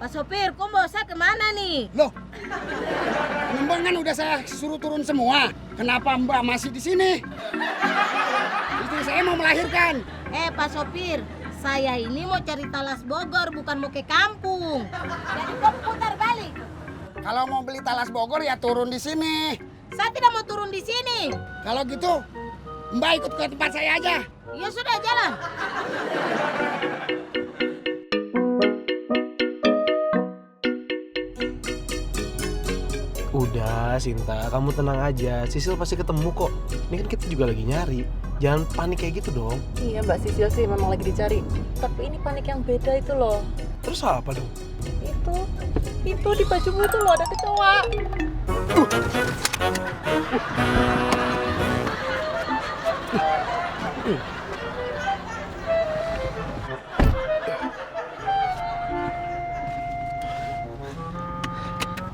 Pak sopir, kok bawa saya kemana nih? Loh, penumpang kan udah saya suruh turun semua. Kenapa Mbak masih di sini? Istri saya mau melahirkan. Pak sopir, saya ini mau cari talas Bogor, bukan mau ke kampung. Jadi kok putar balik? Kalau mau beli talas Bogor ya turun di sini. Saya tidak mau turun di sini. Kalau gitu, Mbak ikut ke tempat saya aja. Ya sudah, jalan. Udah, Sinta, kamu tenang aja. Sisil pasti ketemu kok. Ini kan kita juga lagi nyari. Jangan panik kayak gitu dong. Iya, Mbak Sisil sih memang lagi dicari. Tapi ini panik yang beda itu loh. Terus apa dong? Itu di bajumu tuh loh ada kecoa.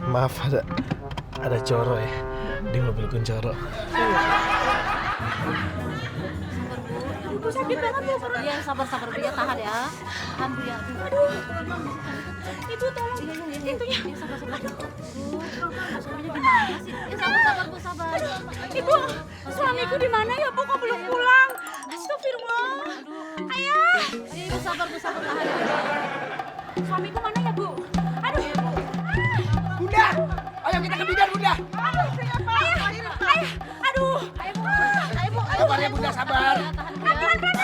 Maaf, ada Coro ya di mobil Kuncoro. Ibu sakit banget ya, Bro. Iya, sabar Bu ya, tahan ya. Tahan Bu ya. Aduh. Ibu tolong. Itunya. Sabar. Suaminya gimana sih? Ya sabar Bu, sabar. Ibu, suamiku di mana ya, Bu? Kok belum pulang? Astagfirullah. Ayah. Ibu sabar tahan. Suamiku mana ya, Bu? Aduh. Bunda, ayo kita ke bidan, Bunda. Ayah. Aduh. Ayo Bu. Sabar ya, Bunda, sabar. Tahan Bu ya.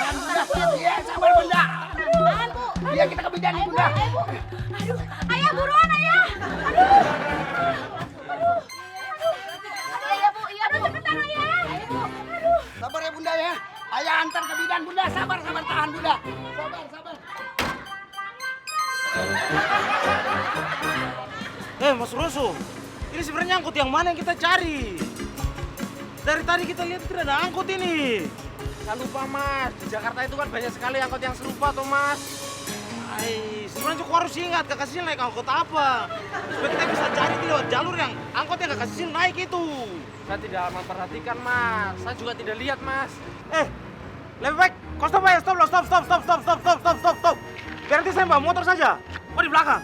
Iya, sabar, Bunda. Tahan Bu. Iya, kita ke bidan nih, Bunda. Aduh. Ayah, buruan, Ayah. Iya Bu, iya Bu. Cepetan, Ayah. Sabar ya, Bunda ya. Ayo antar ke bidan, Bunda. Sabar, tahan, Bunda. Sabar. Mas Roso, ini sebenarnya angkot yang mana yang kita cari? Dari tadi kita lihat tidak ada angkot ini. Jangan lupa Mas, di Jakarta itu kan banyak sekali angkot yang serupa toh Mas. Sebenarnya kok harus ingat kakak Sisil naik angkot apa. Supaya kita bisa cari di lewat jalur yang angkot yang kakak Sisil naik itu. Saya tidak memperhatikan Mas, saya juga tidak lihat Mas. Lebih baik kau stop ya, stop. Biar nanti saya bawa motor saja. Kau di belakang.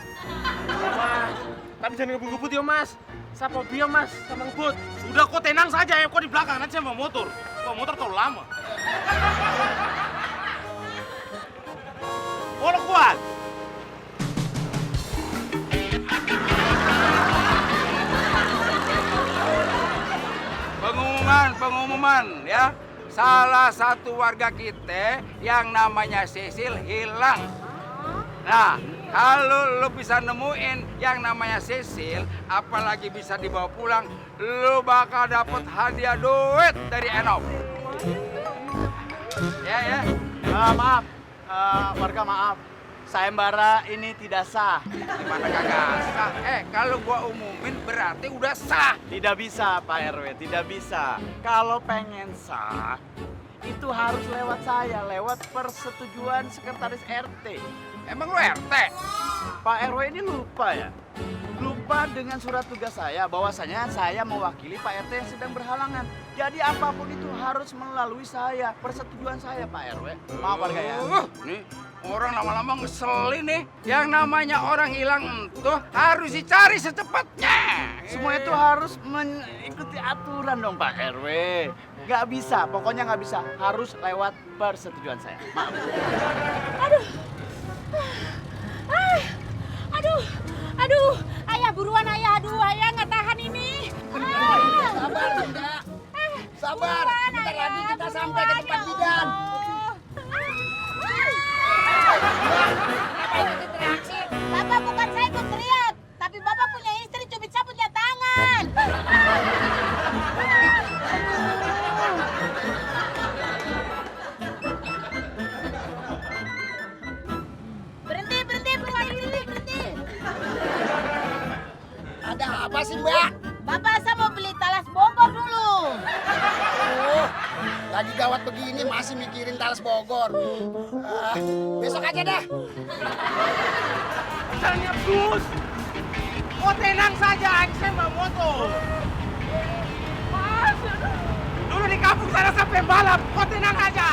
Mas, tapi jangan ngebut-ngebut ya Mas. Saya fobia Mas sama ngebut. Sudah kau tenang saja ya, kau di belakang nanti saya bawa motor. Bawa motor terlalu lama. Kalau kuat. Pengumuman ya. Salah satu warga kita yang namanya Sisil hilang. Nah, kalau lu bisa nemuin yang namanya Sisil, apalagi bisa dibawa pulang, lu bakal dapet hadiah duit dari Enop. Ya. Maaf, warga maaf. Sayembara ini tidak sah. Gimana kagak sah? Kalau gua umumin berarti udah sah. Tidak bisa, Pak RW, tidak bisa. Kalau pengen sah, itu harus lewat saya, lewat persetujuan sekretaris RT. Emang lu RT? Pak RW ini lupa ya? Lupa dengan surat tugas saya, bahwasanya saya mewakili Pak RT yang sedang berhalangan. Jadi apapun itu harus melalui saya, persetujuan saya, Pak RW. Maaf warga ya. Nih, orang lama-lama ngeselin nih. Yang namanya orang hilang itu harus dicari secepatnya. Semua itu harus mengikuti aturan dong Pak RW. Nggak bisa, pokoknya nggak bisa. Harus lewat persetujuan saya. Maaf. Aduh. Ayah, buruan Ayah. Aduh, Ayah nggak tahan ini. Sabar, Bunda. Sabar. Bentar lagi kita sampai ke tempat bidan. Kenapa ikut interaksi? Bapak bukan saya ikut teriak, tapi Bapak punya istri cubit saya punya tangan. Berhenti. Ada apa sih, Mbak? Bapak saya mau beli talas Bogor dulu. Lagi gawat begini masih mikirin talas Bogor. Besok aja dah. Misalnya bus. Kau tenang saja, saya bawa motor. Mas, dulu di kampung sana sampai balap, kau tenang aja.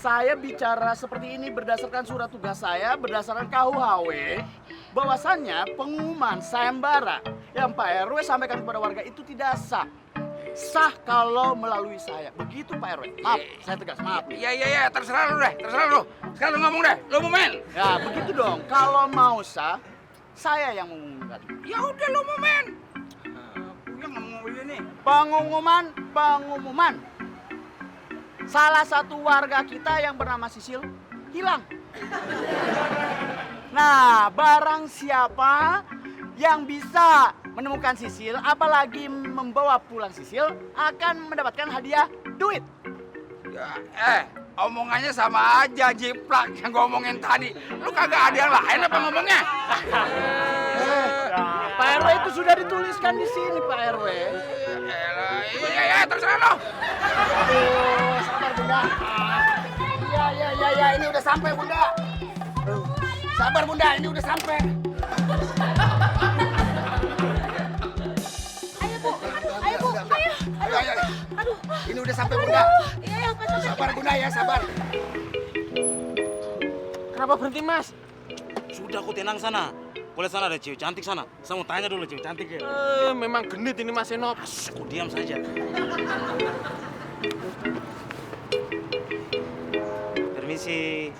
saya bicara seperti ini berdasarkan surat tugas saya, berdasarkan KUHW, bahwasannya pengumuman sayembara yang Pak RW sampaikan kepada warga itu tidak sah. Sah kalau melalui saya. Begitu Pak RW. Maaf, saya tegas, maaf. Iya, terserah lu deh, terserah lu. Sekarang lu ngomong deh, lu mau main. Ya, begitu dong. Kalau mau sah, saya yang mengumumkan. Ya udah lu mau main. Gue ngomong begini. Pengumuman. Salah satu warga kita yang bernama Sisil hilang. Nah, barang siapa yang bisa menemukan Sisil, apalagi membawa pulang Sisil, akan mendapatkan hadiah duit. Ya, omongannya sama aja jiplak yang gue omongin tadi. Lu kagak ada yang lain apa ngomongnya? Pak RW itu sudah dituliskan di sini, Pak RW. Iya, terserah lu. Aduh, sabar Bunda. Iya, ini udah sampai Bunda. Sabar Bunda, ini udah sampai. Ayo. Aduh. Ini udah sampai Bunda. Iya, Pak Sopir. Sabar Bunda ya, sabar. Kenapa berhenti, Mas? Sudah, aku tenang sana. Boleh sana ada cewek cantik sana. Saya mau tanya dulu cewek cantik ya. Memang genit ini Mas Enop. Aku diam saja. Permisi.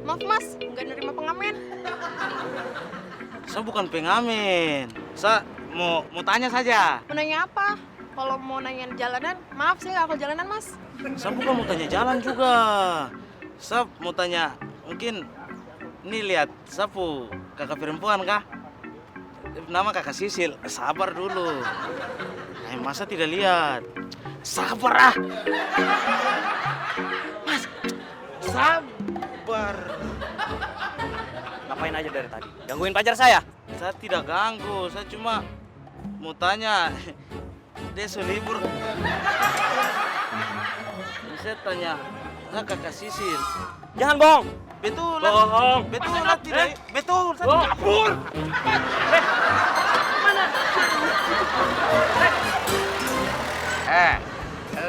Maaf Mas, nggak nerima pengamen. Saya bukan pengamen. Saya mau tanya saja. Mau nanya apa? Kalau mau nanya jalanan, maaf saya nggak hafal jalanan Mas. Saya bukan mau tanya jalan juga. Saya mau tanya, mungkin ini lihat sapu kakak perempuan kah? Nama kakak Sisil. Sabar dulu. Masa tidak lihat? Sabar ah. Mas, sabar. Ngapain aja dari tadi? Gangguin pacar saya? Saya tidak ganggu. Saya cuma mau tanya. Dia libur. Saya tanya, kakak Sisil. Jangan bohong. Betul. Bohong. Betul lah tidak. Betul. Saya kabur.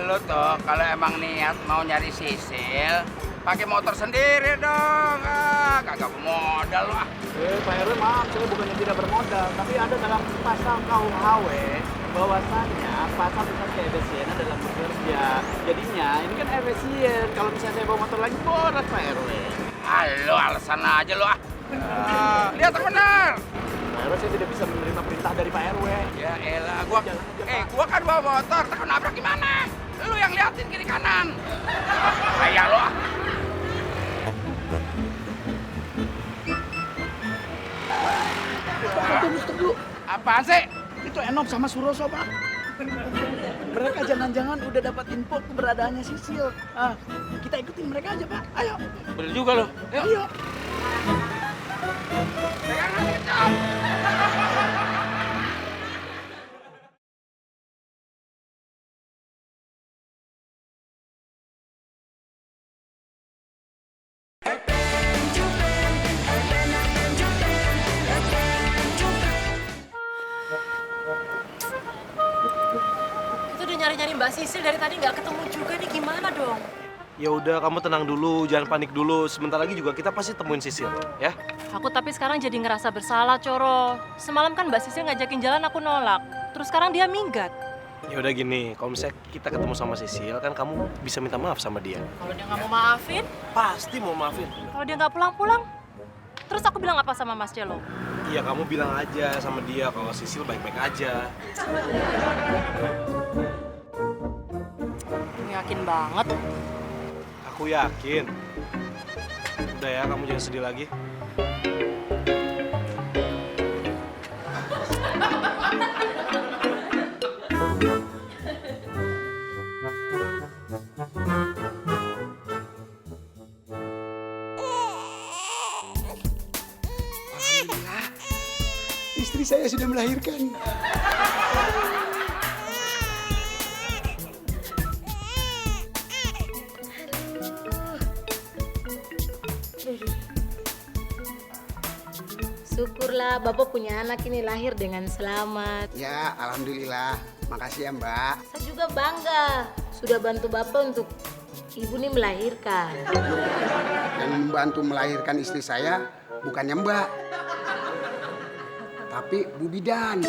Lu tuh kalau emang niat mau nyari Sisil, pakai motor sendiri dong. Kagak bermodal lu ah. Pak RW maaf, saya bukannya tidak bermodal, tapi ada dalam pasal KUHW bahwasannya pasal tentang keefisienan dalam bekerja. Jadinya ini kan efisien. Kalau misalnya saya bawa motor lagi boros Pak RW. Lu alasan aja lu ah. Lihat yang benar. Pak RW saya tidak bisa menerima perintah dari Pak RW. Ya elah, gua kan bawa motor, tak nabrak gimana? Lu yang liatin kiri kanan. Kayak lu ah. Stop dulu. Apaan sih? Itu Enop sama Suroso, Pak. Mereka jangan-jangan udah dapat info keberadaannya Sisil. Kita ikutin mereka aja, Pak. Ayo. Bener juga loh. Ayo. Pegangan kencang. Kita udah nyari-nyari Mbak Sisil dari tadi nggak ketemu juga nih, gimana dong? Ya udah, kamu tenang dulu, jangan panik dulu. Sebentar lagi juga kita pasti temuin Sisil, ya. Aku tapi sekarang jadi ngerasa bersalah, Coro. Semalam kan Mbak Sisil ngajakin jalan, aku nolak. Terus sekarang dia minggat. Ya udah gini, kalau misalnya kita ketemu sama Sisil, kan kamu bisa minta maaf sama dia. Kalau dia nggak mau maafin, Pasti mau maafin. kalau dia nggak pulang-pulang, terus aku bilang apa sama Mas Celo? Iya, kamu bilang aja sama dia kalau Sisil baik-baik aja. Yakin banget. Aku yakin. Udah ya, kamu jangan sedih lagi. Alhamdulillah, istri saya sudah melahirkan. Syukurlah Bapak punya anak ini lahir dengan selamat. Ya, alhamdulillah. Makasih ya, Mbak. Saya juga bangga sudah bantu Bapak untuk Ibu nih melahirkan. Yang membantu melahirkan istri saya bukannya Mbak, tapi Bu Bidan.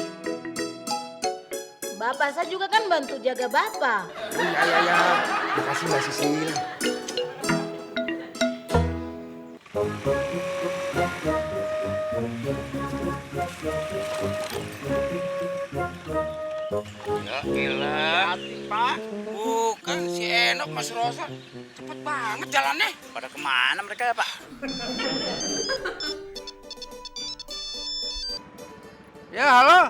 Bapak saya juga kan bantu jaga bapak. Oh iya. Makasih Mbak Sisil. Ya elah, Pak. Bukan si Enok, Mas Rosa. Cepet banget jalannya. Pada kemana mereka ya, Pak? Ya, halo.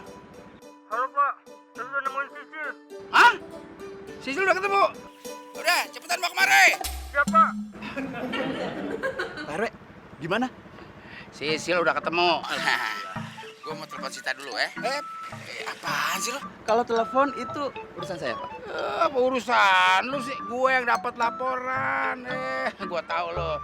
Halo Pak, saya sudah nemuin Sisil. Hah? Sisil udah ketemu? Udah, cepetan bawa kemari. Siapa? Pak RW, gimana? Sisil udah ketemu. Gue mau telepon Sita dulu ya. Apaan sih lo? Kalau telepon itu urusan saya, Pak. Apa urusan lu sih? Gue yang dapat laporan. Gue tahu lo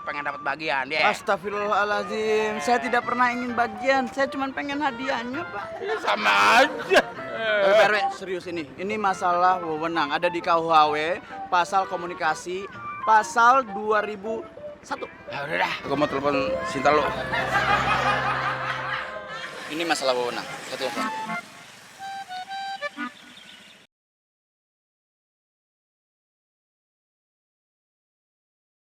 pengen dapat bagian deh. Astagfirullahaladzim, saya tidak pernah ingin bagian. Saya cuma pengen hadiahnya, Pak. Sama aja. Pak RW, serius ini. Ini masalah wewenang. Ada di KUHW, pasal komunikasi, pasal 2001. Ya udah dah, gue mau telepon Sinta lo. Ini masalah wewenang. Saya telepon.